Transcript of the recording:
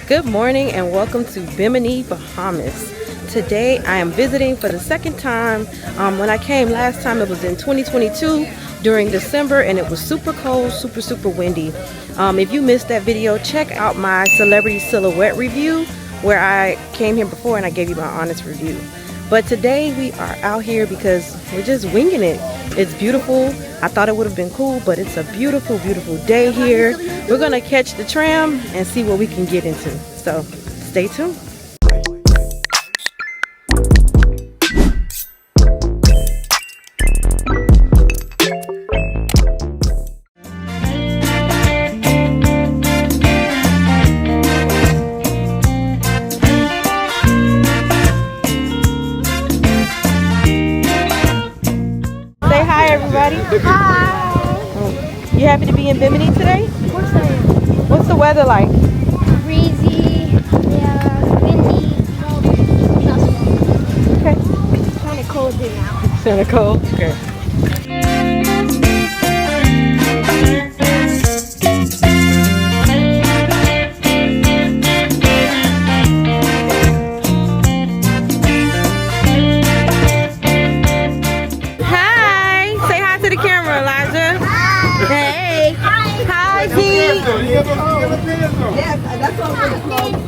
Good morning and welcome to Bimini, Bahamas. Today I am visiting for the second time. When I came last time it was in 2022 during December and it was super cold, super windy. If you missed that video, check out my celebrity silhouette review where I came here before and I gave you my honest review. But today we are out here because we're just winging it. It's beautiful. I thought it would have been cool, but it's a beautiful day here. We're gonna catch the tram and see what we can get into. So stay tuned. Say hi, everybody. Hi. You happy to be in Bimini today? Of course I am. What's the weather like? Breezy, yeah, windy, Okay. it's kind of cold here now. It's kind of cold. Okay. Hey! Hi, Pete! Yes, that's what we're called.